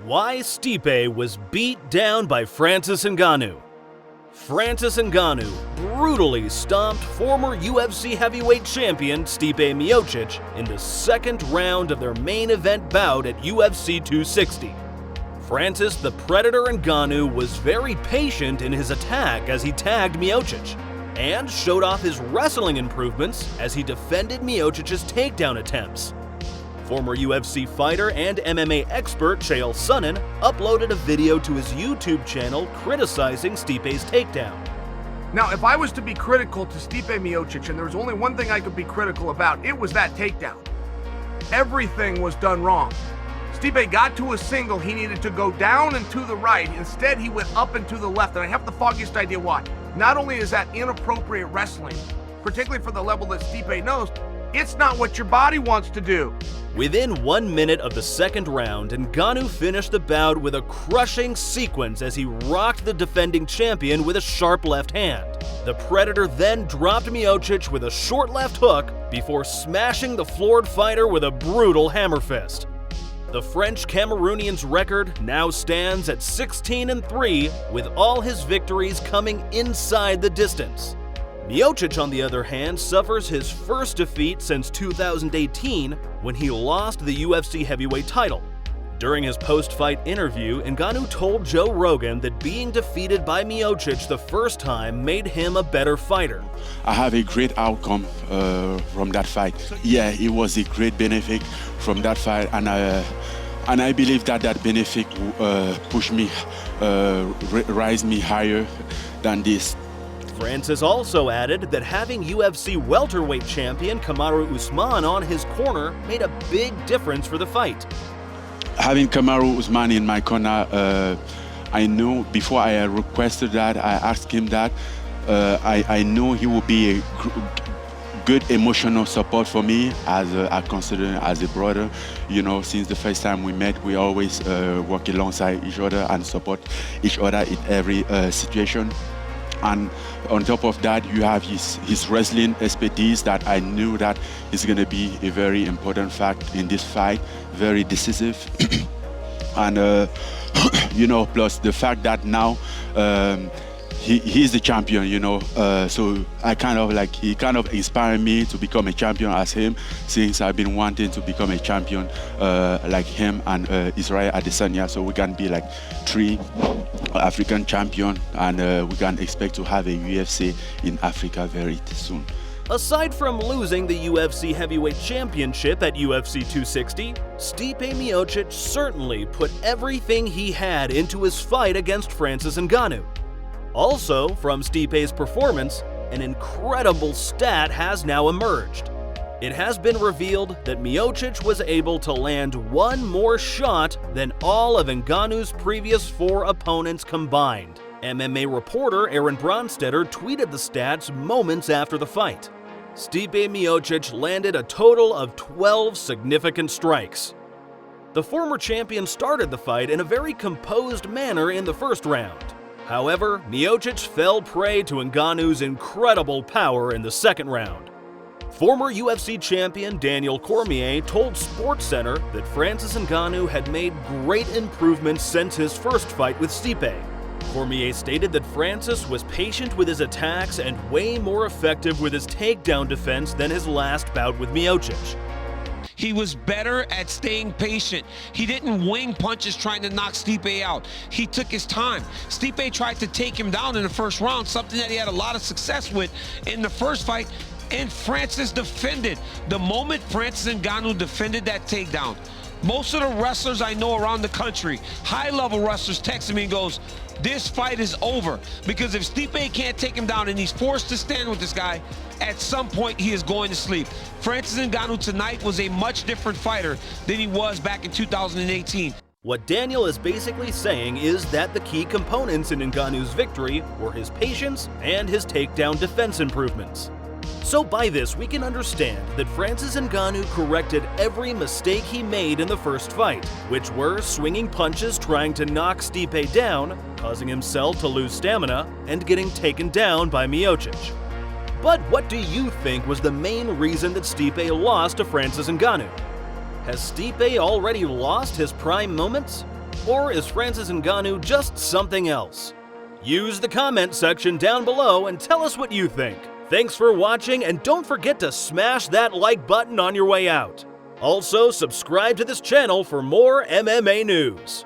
Why Stipe was beat down by Francis Ngannou. Francis Ngannou brutally stomped former UFC heavyweight champion Stipe Miocic in the second round of their main event bout at UFC 260. Francis the Predator Ngannou was very patient in his attack as he tagged Miocic, and showed off his wrestling improvements as he defended Miocic's takedown attempts. Former UFC fighter and MMA expert Chael Sonnen uploaded a video to his YouTube channel criticizing Stipe's takedown. Now, if I was to be critical to Stipe Miocic, and there was only one thing I could be critical about, it was that takedown. Everything was done wrong. Stipe got to a single, he needed to go down and to the right. Instead, he went up and to the left, and I have the foggiest idea why. Not only is that inappropriate wrestling, particularly for the level that Stipe knows, it's not what your body wants to do. Within 1 minute of the second round, Ngannou finished the bout with a crushing sequence as he rocked the defending champion with a sharp left hand. The Predator then dropped Miocic with a short left hook before smashing the floored fighter with a brutal hammer fist. The French Cameroonian's record now stands at 16-3, with all his victories coming inside the distance. Miocic, on the other hand, suffers his first defeat since 2018 when he lost the UFC heavyweight title. During his post-fight interview, Ngannou told Joe Rogan that being defeated by Miocic the first time made him a better fighter. I have a great outcome from that fight. Yeah, it was a great benefit from that fight, and I believe that benefit pushed me, rise me higher than this. Francis also added that having UFC welterweight champion Kamaru Usman on his corner made a big difference for the fight. Having Kamaru Usman in my corner, I know before I requested that, I asked him that, I know he will be a good emotional support for me, as I consider him as a brother. You know, since the first time we met, we always work alongside each other and support each other in every situation. And on top of that, you have his wrestling expertise that I knew that is going to be a very important fact in this fight, very decisive. And, you know, plus the fact that now he's the champion, you know, so he kind of inspired me to become a champion as him, since I've been wanting to become a champion like him and Israel Adesanya, so we can be like 3 African champion, and we can expect to have a UFC in Africa very soon. Aside from losing the UFC heavyweight championship at UFC 260, Stipe Miocic certainly put everything he had into his fight against Francis Ngannou. Also, from Stipe's performance, an incredible stat has now emerged. It has been revealed that Miocic was able to land 1 more shot than all of Ngannou's previous 4 opponents combined. MMA reporter Aaron Bronstetter tweeted the stats moments after the fight. Stipe Miocic landed a total of 12 significant strikes. The former champion started the fight in a very composed manner in the first round. However, Miocic fell prey to Ngannou's incredible power in the second round. Former UFC champion Daniel Cormier told SportsCenter that Francis Ngannou had made great improvements since his first fight with Stipe. Cormier stated that Francis was patient with his attacks and way more effective with his takedown defense than his last bout with Miocic. He was better at staying patient. He didn't wing punches trying to knock Stipe out. He took his time. Stipe tried to take him down in the first round, something that he had a lot of success with in the first fight, and Francis defended. The moment Francis Ngannou defended that takedown, most of the wrestlers I know around the country, high-level wrestlers, texted me and goes, this fight is over, because if Stipe can't take him down and he's forced to stand with this guy, at some point he is going to sleep. Francis Ngannou tonight was a much different fighter than he was back in 2018. What Daniel is basically saying is that the key components in Ngannou's victory were his patience and his takedown defense improvements. So by this, we can understand that Francis Ngannou corrected every mistake he made in the first fight, which were swinging punches trying to knock Stipe down, causing himself to lose stamina, and getting taken down by Miocic. But what do you think was the main reason that Stipe lost to Francis Ngannou? Has Stipe already lost his prime moments? Or is Francis Ngannou just something else? Use the comment section down below and tell us what you think. Thanks for watching, and don't forget to smash that like button on your way out. Also, subscribe to this channel for more MMA news.